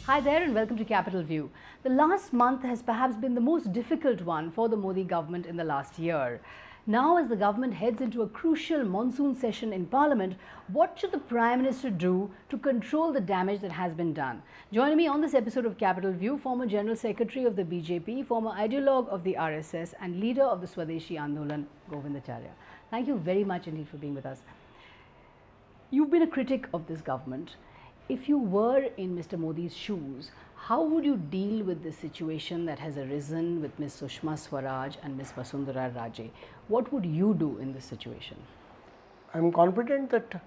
Hi there and welcome to Capital View. The last month has perhaps been the most difficult one for the Modi government in the last year. Now, as the government heads into a crucial monsoon session in Parliament, what should the Prime Minister do to control the damage that has been done? Joining me on this episode of Capital View, former General Secretary of the BJP, former Ideologue of the RSS and leader of the Swadeshi Andolan, Govindacharya. Thank you very much indeed for being with us. You've been a critic of this government. If you were in Mr. Modi's shoes, how would you deal with the situation that has arisen with Ms. Sushma Swaraj and Ms. Vasundhara Raje? What would you do in this situation? I am confident that the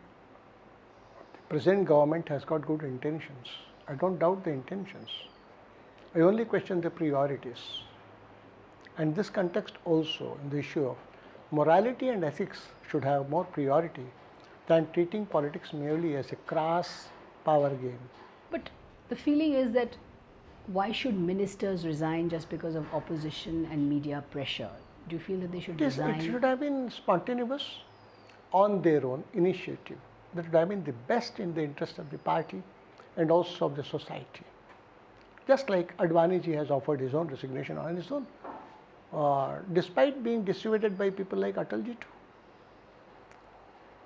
present government has got good intentions. I don't doubt the intentions. I only question the priorities. And this context also, in the issue of morality and ethics, should have more priority than treating politics merely as a crass power game. But the feeling is that why should ministers resign just because of opposition and media pressure? Do you feel that they should resign? It should have been spontaneous on their own initiative. That would have been the best in the interest of the party and also of the society. Just like Advaniji has offered his own resignation on his own, despite being dissuaded by people like Atalji too.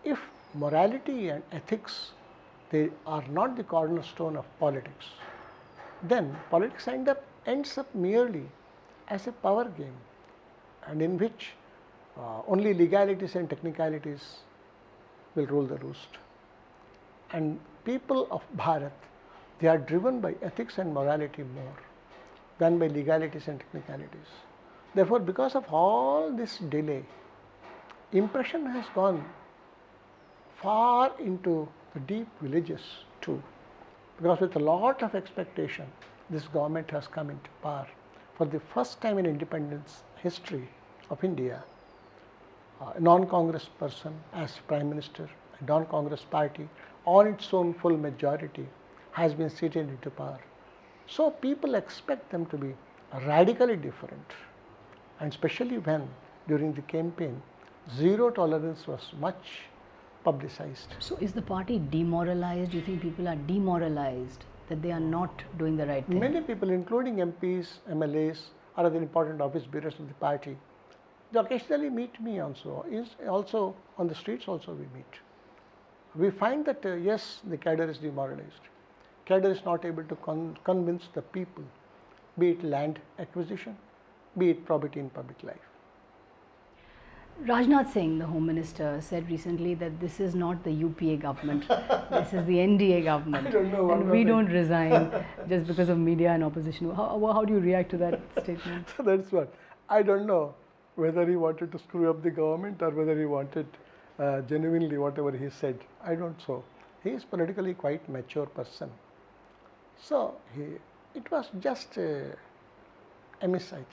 If morality and ethics, they are not the cornerstone of politics, then politics ends up merely as a power game, and in which only legalities and technicalities will rule the roost. And people of Bharat, they are driven by ethics and morality more than by legalities and technicalities. Therefore, because of all this delay, impression has gone far into the deep villages too, because with a lot of expectation, this government has come into power. For the first time in independence history of India, a non-Congress person as Prime Minister, a non-Congress party on its own full majority has been seated into power. So people expect them to be radically different, and especially when during the campaign, zero tolerance was much publicized. So is the party demoralized? Do you think people are demoralized that they are not doing the right thing? Many people, including MPs, MLAs, or other important office bearers of the party, they occasionally meet me also on the streets also we meet. We find that yes, the cadre is demoralized. Cadre is not able to convince the people, be it land acquisition, be it probity in public life. Rajnath Singh, the Home Minister, said recently that this is not the UPA government, this is the NDA government. I don't know and we don't resign just because of media and opposition. How do you react to that statement? So that's what. I don't know whether he wanted to screw up the government or whether he wanted genuinely whatever he said. I don't know. He is politically quite mature person. So it was just a miss, I think.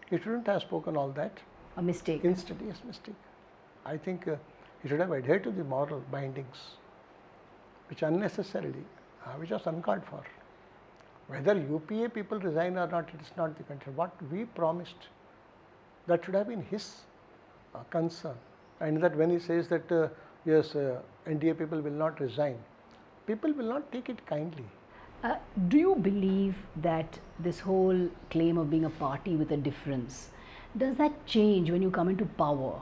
He shouldn't have spoken all that. A mistake. Instead, yes, mistake. I think he should have adhered to the moral bindings, which unnecessarily, which was uncalled for. Whether UPA people resign or not, it is not the concern. What we promised, that should have been his concern. And that when he says that, yes, NDA people will not resign, people will not take it kindly. Do you believe that this whole claim of being a party with a difference, does that change when you come into power?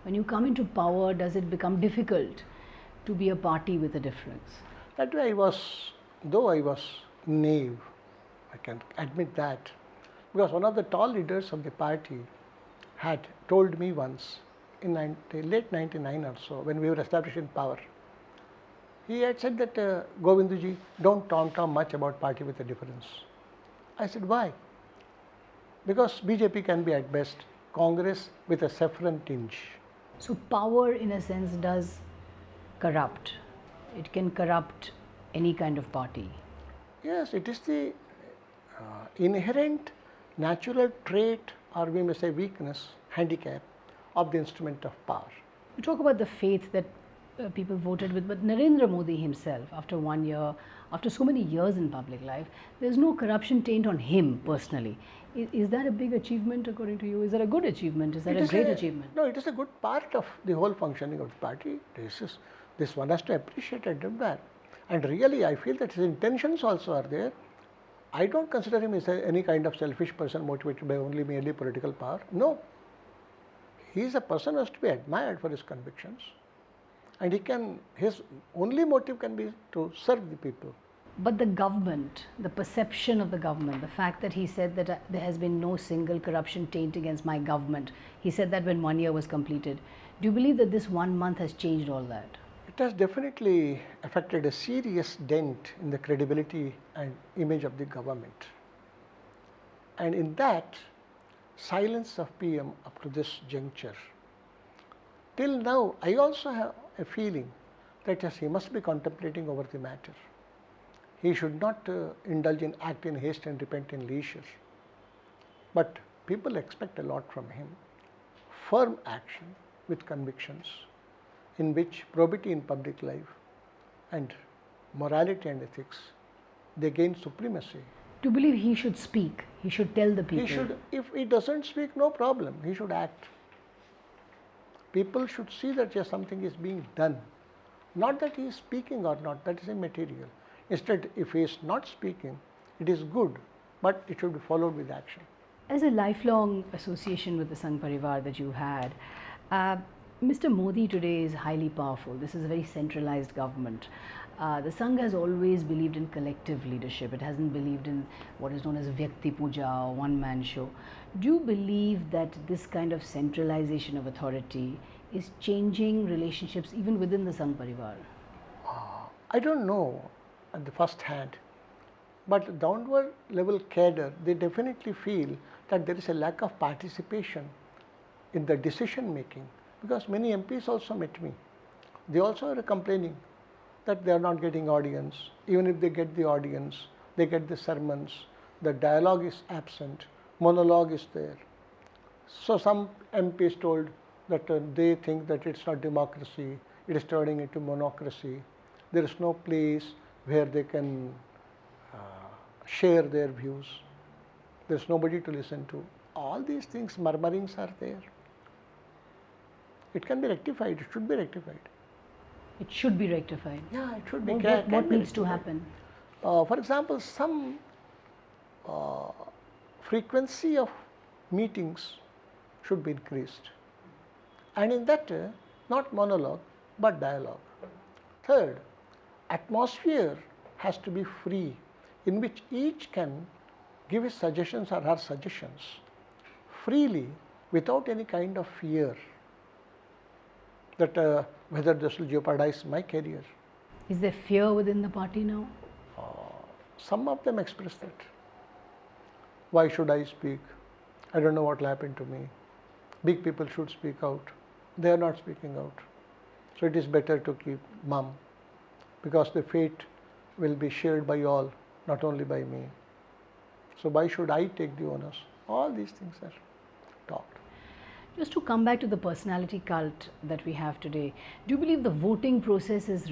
When you come into power, does it become difficult to be a party with a difference? That way though I was naive, I can admit that, because one of the tall leaders of the party had told me once in late 99 or so, when we were established in power, he had said that, Govindaji, don't talk much about party with a difference. I said, why? Because BJP can be at best Congress with a saffron tinge. So power in a sense does corrupt. It can corrupt any kind of party. Yes, it is the inherent natural trait, or we may say weakness, handicap of the instrument of power. You talk about the faith that people voted with, but Narendra Modi himself, after 1 year, after so many years in public life, there's no corruption taint on him personally. Is that a big achievement according to you? Is that a good achievement? Is that a great achievement? No, it is a good part of the whole functioning of the party. This one has to appreciate and admire. And really I feel that his intentions also are there. I don't consider him as any kind of selfish person motivated by only merely political power. No, he is a person who has to be admired for his convictions, and his only motive can be to serve the people. But the government, the perception of the government, the fact that he said that there has been no single corruption taint against my government, he said that when 1 year was completed. Do you believe that this 1 month has changed all that? It has definitely affected a serious dent in the credibility and image of the government. And in that, silence of PM up to this juncture. Till now, I also have a feeling that yes, he must be contemplating over the matter. He should not indulge in act in haste and repent in leisure. But people expect a lot from him. Firm action with convictions, in which probity in public life and morality and ethics, they gain supremacy. Do you believe he should speak? He should tell the people? He should, if he doesn't speak, no problem, he should act. People should see that yes, something is being done. Not that he is speaking or not, that is immaterial. Instead, if he is not speaking, it is good, but it should be followed with action. As a lifelong association with the Sangh Parivar that you had, Mr. Modi today is highly powerful. This is a very centralized government. The Sangh has always believed in collective leadership. It hasn't believed in what is known as Vyakti Puja or one-man show. Do you believe that this kind of centralization of authority is changing relationships even within the Sangh Parivar? I don't know at the first hand, but downward level cadre, they definitely feel that there is a lack of participation in the decision making, because many MPs also met me. They also are complaining that they are not getting audience. Even if they get the audience, they get the sermons, the dialogue is absent, monologue is there. So some MPs told that they think that it's not democracy, it is turning into monocracy. There is no place where they can share their views. There is nobody to listen to. All these things, murmurings are there. It can be rectified, it should be rectified. It should be rectified. Yeah, it should be. What needs to happen? For example, some frequency of meetings should be increased. And in that, not monologue, but dialogue. Third, atmosphere has to be free, in which each can give his suggestions or her suggestions freely without any kind of fear that whether this will jeopardize my career. Is there fear within the party now? Some of them express that. Why should I speak? I don't know what will happen to me. Big people should speak out. They are not speaking out. So it is better to keep mum, because the fate will be shared by all, not only by me. So why should I take the onus? All these things are talked. Just to come back to the personality cult that we have today, do you believe the voting process is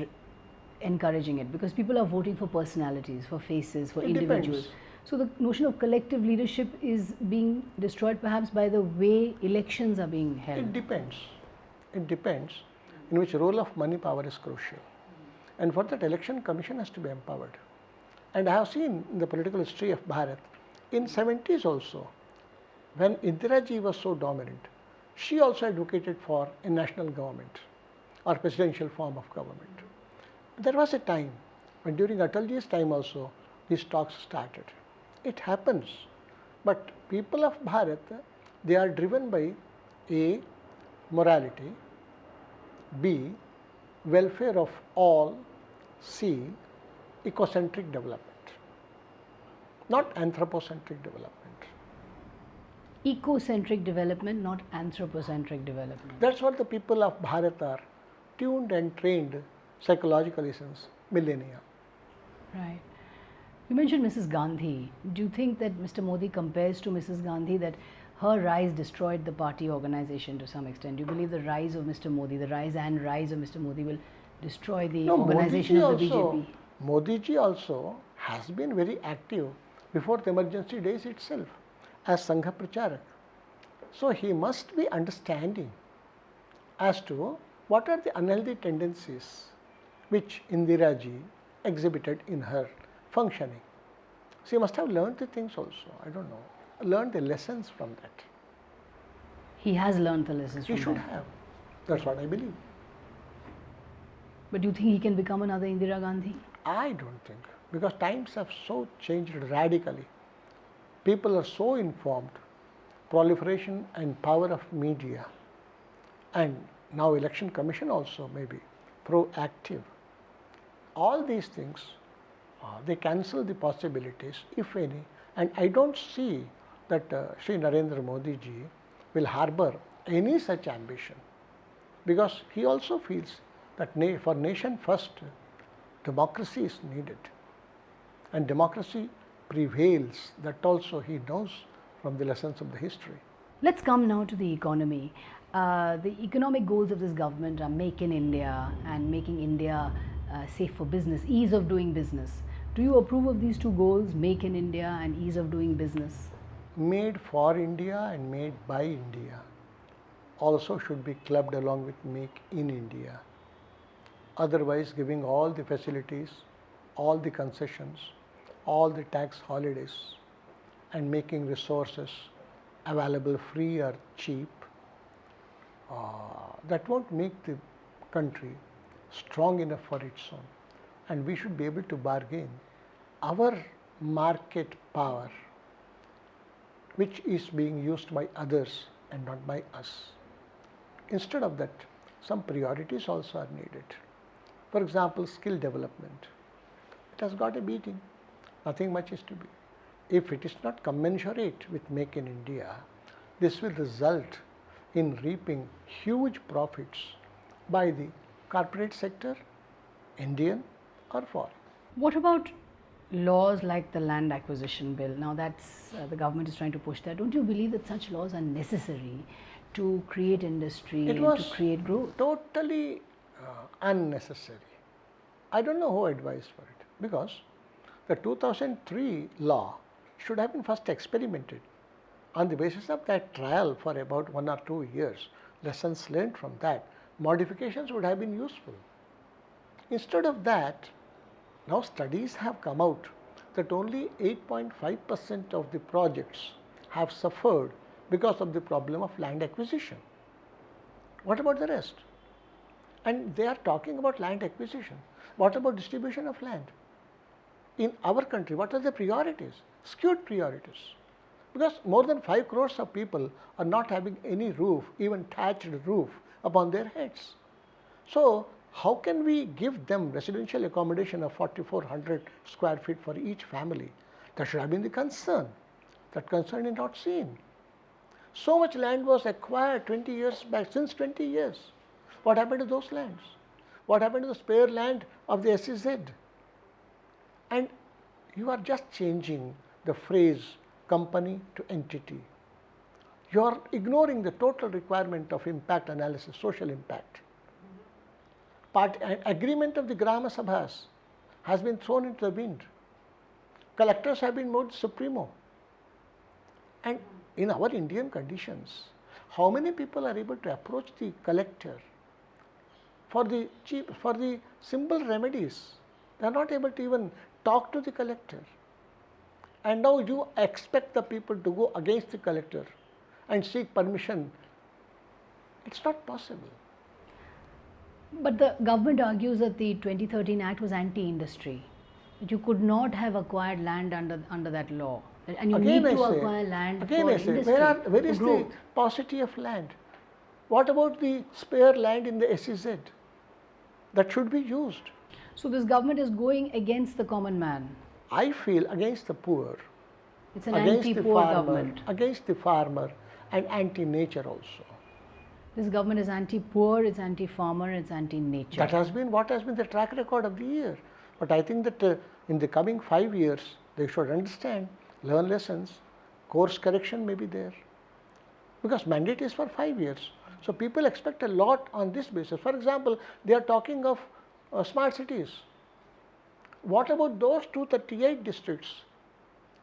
encouraging it? Because people are voting for personalities, for faces, for individuals. Depends. So the notion of collective leadership is being destroyed perhaps by the way elections are being held. It depends. It depends in which role of money power is crucial. And for that, election commission has to be empowered. And I have seen in the political history of Bharat, in 70s also, when Indira ji was so dominant, she also advocated for a national government or presidential form of government. There was a time when during Atalji's time also these talks started. It happens, but people of Bharat, they are driven by A, morality, B, welfare of all, C, ecocentric development, not anthropocentric development. Ecocentric development, not anthropocentric development. That's what the people of Bharat are tuned and trained psychologically since millennia. Right. You mentioned Mrs. Gandhi. Do you think that Mr. Modi compares to Mrs. Gandhi, that her rise destroyed the party organization to some extent? Do you believe the rise of Mr. Modi, the rise of Mr. Modi will destroy the organization of the BJP? Modi ji also has been very active before the emergency days itself as Sangha Pracharak. So he must be understanding as to what are the unhealthy tendencies which Indira ji exhibited in her functioning. She must have learned the things also, I don't know, learned the lessons from that. He has learned the lessons He from should that. have. That's what I believe. But do you think he can become another Indira Gandhi? I don't think, because times have so changed radically. People are so informed, proliferation and power of media, and now election commission also may be proactive. All these things, they cancel the possibilities, if any, and I don't see that Sri Narendra Modi ji will harbor any such ambition, because he also feels that for nation first, democracy is needed, and democracy prevails. That also he knows from the lessons of the history. Let's come now to the economy. The economic goals of this government are Make in India and making India safe for business, ease of doing business. Do you approve of these two goals, Make in India and ease of doing business? Made for India and made by India also should be clubbed along with Make in India. Otherwise, giving all the facilities, all the concessions, all the tax holidays, and making resources available free or cheap, that won't make the country strong enough for its own. And we should be able to bargain our market power, which is being used by others and not by us. Instead of that, some priorities also are needed. For example, skill development. It has got a beating. Nothing much is to be. If it is not commensurate with Make in India, this will result in reaping huge profits by the corporate sector, Indian or foreign. What about laws like the land acquisition bill? Now that's the government is trying to push that. Don't you believe that such laws are necessary to create industry and to create growth? Totally unnecessary. I don't know who advised for it, because the 2003 law should have been first experimented. On the basis of that trial for about 1 or 2 years, lessons learned from that, modifications would have been useful. Instead of that, now studies have come out that only 8.5% of the projects have suffered because of the problem of land acquisition. What about the rest? And they are talking about land acquisition. What about distribution of land? In our country, what are the priorities? Skewed priorities. Because more than 5 crores of people are not having any roof, even thatched roof upon their heads. So, how can we give them residential accommodation of 4,400 square feet for each family? That should have been the concern. That concern is not seen. So much land was acquired 20 years back, since 20 years. What happened to those lands? What happened to the spare land of the SEZ? And you are just changing the phrase company to entity. You are ignoring the total requirement of impact analysis, social impact. Agreement of the Grama Sabhas has been thrown into the wind. Collectors have been made supremo. And in our Indian conditions, how many people are able to approach the collector for the simple remedies? They are not able to even talk to the collector. And now you expect the people to go against the collector and seek permission. It's not possible. But the government argues that the 2013 Act was anti-industry. That you could not have acquired land under that law. And you need to acquire land for industry. Where is the paucity of land? What about the spare land in the SEZ? That should be used. So this government is going against the common man. I feel against the poor. It's an anti-poor government. Against the farmer and anti-nature also. This government is anti-poor, it's anti-farmer, it's anti-nature. That has been what has been the track record of the year. But I think that in the coming 5 years, they should understand, learn lessons, course correction may be there. Because mandate is for 5 years. So people expect a lot on this basis. For example, they are talking of smart cities. What about those 238 districts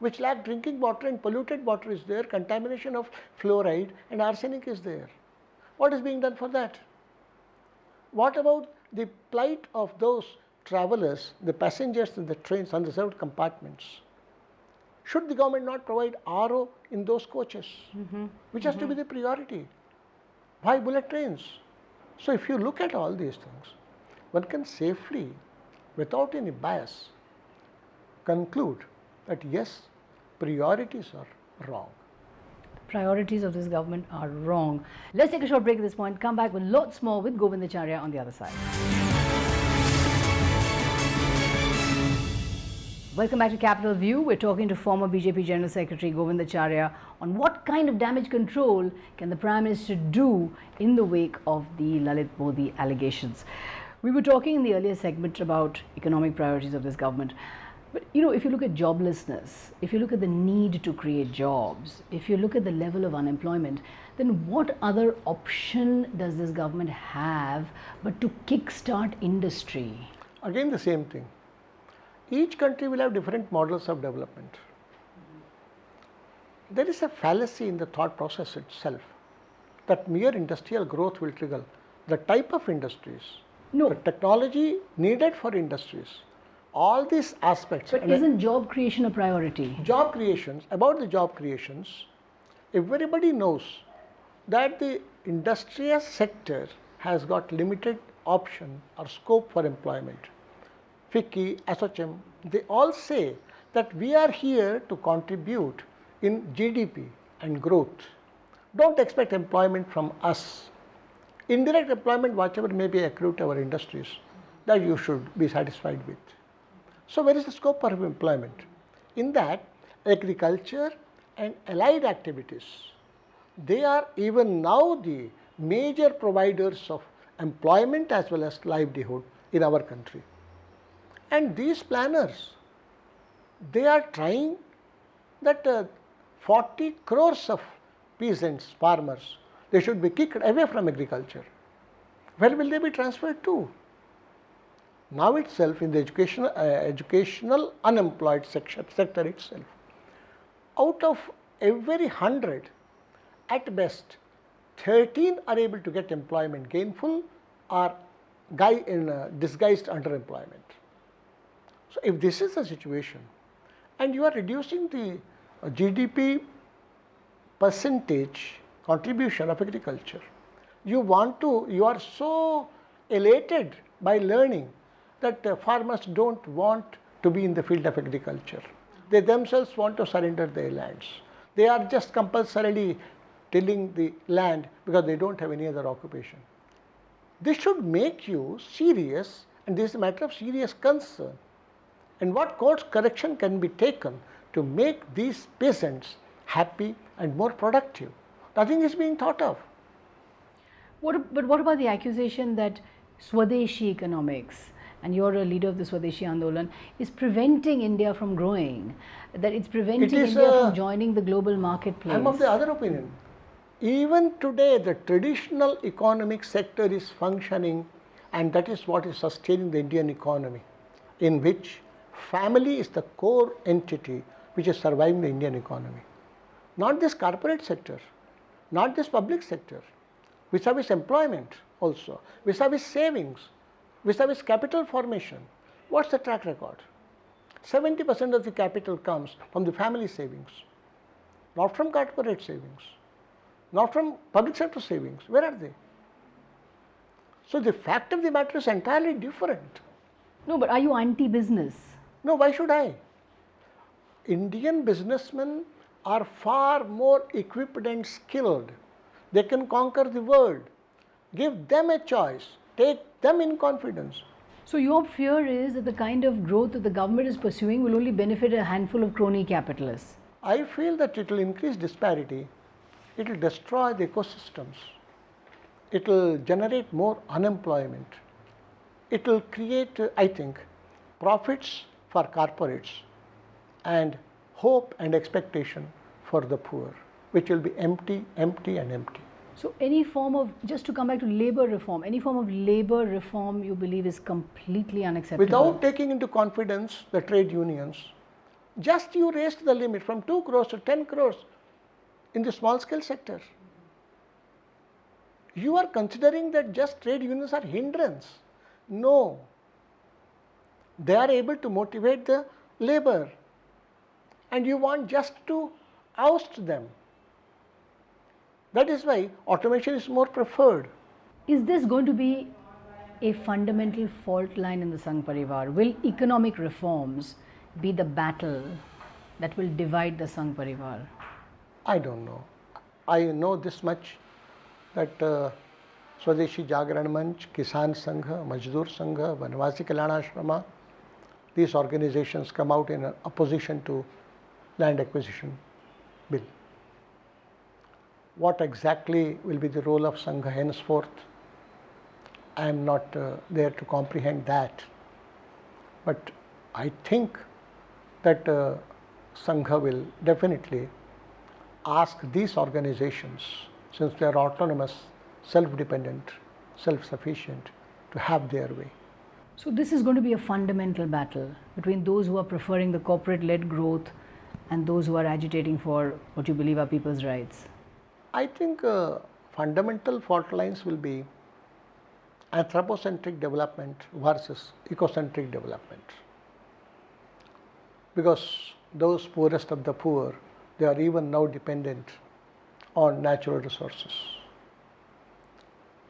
which lack drinking water and polluted water is there, contamination of fluoride and arsenic is there? What is being done for that? What about the plight of those travelers, the passengers in the trains, unreserved compartments, should the government not provide RO in those coaches, which has to be the priority? Why bullet trains? So if you look at all these things, one can safely, without any bias, conclude that yes, priorities are wrong. Priorities of this government are wrong. Let's take a short break at this point. Come back with lots more with Govindacharya on the other side. Welcome back to Capital View. We're talking to former BJP General Secretary Govindacharya on what kind of damage control can the Prime Minister do in the wake of the Lalit Modi allegations. We were talking in the earlier segment about economic priorities of this government. But you know, if you look at joblessness, if you look at the need to create jobs, if you look at the level of unemployment, then what other option does this government have but to kickstart industry? Again the same thing. Each country will have different models of development. There is a fallacy in the thought process itself that mere industrial growth will trigger the type of industries, the technology needed for industries, all these aspects. But isn't job creation a priority? Job creations, about the job creations, everybody knows that the industrial sector has got limited option or scope for employment. FICCI, ASSOCHAM, they all say that we are here to contribute in GDP and growth. Don't expect employment from us. Indirect employment, whatever may be accrued to our industries, that you should be satisfied with. So where is the scope for employment? In that, agriculture and allied activities, they are even now the major providers of employment as well as livelihood in our country. And these planners, they are trying that 40 crores of peasants, farmers, they should be kicked away from agriculture. Where will they be transferred to? Now itself in the educational unemployed sector itself, out of every 100, at best 13 are able to get employment, gainful or disguised underemployment. So if this is the situation and you are reducing the GDP percentage contribution of agriculture, you are so elated by learning that farmers don't want to be in the field of agriculture. They themselves want to surrender their lands. They are just compulsorily tilling the land because they don't have any other occupation. This should make you serious, and this is a matter of serious concern. And what course correction can be taken to make these peasants happy and more productive? Nothing is being thought of. But what about the accusation that Swadeshi economics, and you're a leader of the Swadeshi Andolan, is preventing India from growing, that it's preventing India from joining the global marketplace? I'm of the other opinion. Even today, the traditional economic sector is functioning, and that is what is sustaining the Indian economy, in which family is the core entity which is surviving the Indian economy. Not this corporate sector, not this public sector, vis-a-vis employment also, vis-a-vis savings, vis-a-vis capital formation. What's the track record? 70% of the capital comes from the family savings, not from corporate savings, not from public sector savings. Where are they? So the fact of the matter is entirely different. No, but are you anti-business? No, why should I? Indian businessmen are far more equipped and skilled. They can conquer the world. Give them a choice. Take them in confidence. So your fear is that the kind of growth that the government is pursuing will only benefit a handful of crony capitalists? I feel that it will increase disparity. It will destroy the ecosystems. It will generate more unemployment. It will create, I think, profits for corporates and hope and expectation for the poor, which will be empty, empty and empty. So any form of, just to come back to labor reform, any form of labor reform you believe is completely unacceptable? Without taking into confidence the trade unions, just you raised the limit from 2 crores to 10 crores in the small scale sector. You are considering that just trade unions are hindrance. No. they are able to motivate the labor, and you want just to oust them. That is why automation is more preferred. Is this going to be a fundamental fault line in the Sangh Parivar? Will economic reforms be the battle that will divide the Sangh Parivar? I don't know. I know this much, that Swadeshi Jagran Manch, Kisan Sangha, Majdoor Sangha, Vanvasi Kalyana Ashrama, these organizations come out in opposition to land acquisition bill. What exactly will be the role of Sangha henceforth? I am not there to comprehend that. But I think that Sangha will definitely ask these organizations, since they are autonomous, self-dependent, self-sufficient, to have their way. So this is going to be a fundamental battle between those who are preferring the corporate-led growth and those who are agitating for what you believe are people's rights. I think fundamental fault lines will be anthropocentric development versus ecocentric development. Because those poorest of the poor, they are even now dependent on natural resources.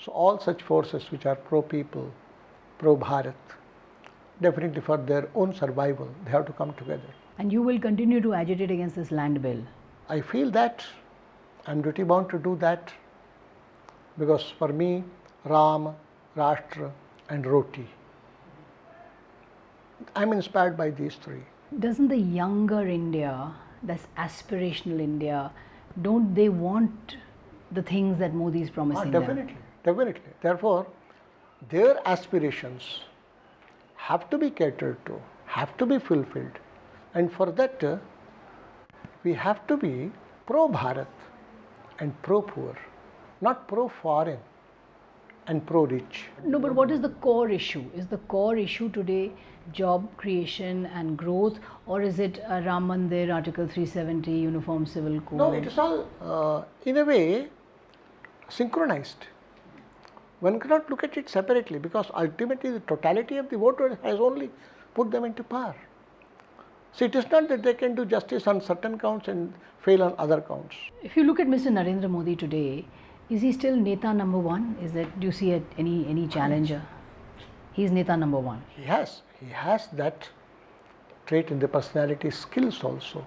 So all such forces which are pro-people, pro-Bharat, definitely for their own survival, they have to come together. And you will continue to agitate against this land bill? I feel that I am duty bound to do that, because for me, Ram, Rashtra and Roti, I am inspired by these three. Doesn't the younger India, this aspirational India, don't they want the things that Modi is promising Definitely, them? definitely. Therefore, their aspirations have to be catered to, have to be fulfilled, and for that we have to be pro-Bharat and pro-poor, not pro-foreign and pro-rich. No, but what is the core issue? Is the core issue today job creation and growth, or is it Ram Mandir, Article 370, Uniform Civil Code? No, it is all in a way synchronized. One cannot look at it separately, because ultimately the totality of the voter has only put them into power. So it is not that they can do justice on certain counts and fail on other counts. If you look at Mr. Narendra Modi today, is he still Neta number one? Do you see any challenger? He's Neta number one. He has that trait in the personality, skills also.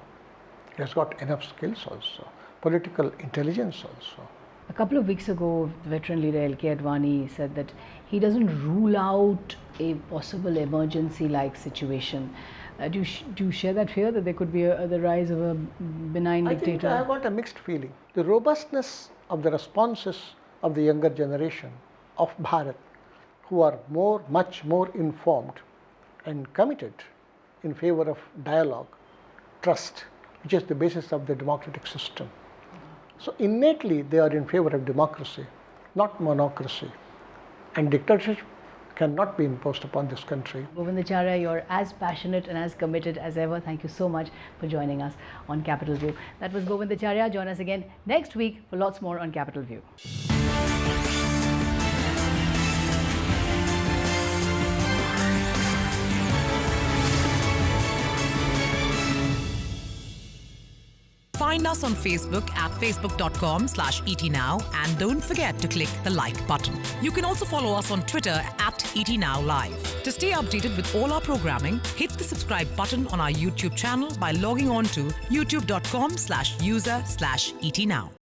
He has got enough skills also, political intelligence also. A couple of weeks ago, veteran leader L.K. Advani said that he doesn't rule out a possible emergency-like situation. Do you share that fear that there could be the rise of a benign dictator? I think I have got a mixed feeling. The robustness of the responses of the younger generation of Bharat, who are much more informed and committed in favor of dialogue, trust, which is the basis of the democratic system. So innately they are in favor of democracy, not monocracy. And dictatorship cannot be imposed upon this country. Govindacharya, you're as passionate and as committed as ever. Thank you so much for joining us on Capital View. That was Govindacharya. Join us again next week for lots more on Capital View. Find us on Facebook at facebook.com/ETNow, and don't forget to click the like button. You can also follow us on Twitter at ETNowLive. To stay updated with all our programming, hit the subscribe button on our YouTube channel by logging on to youtube.com/user/ETNow.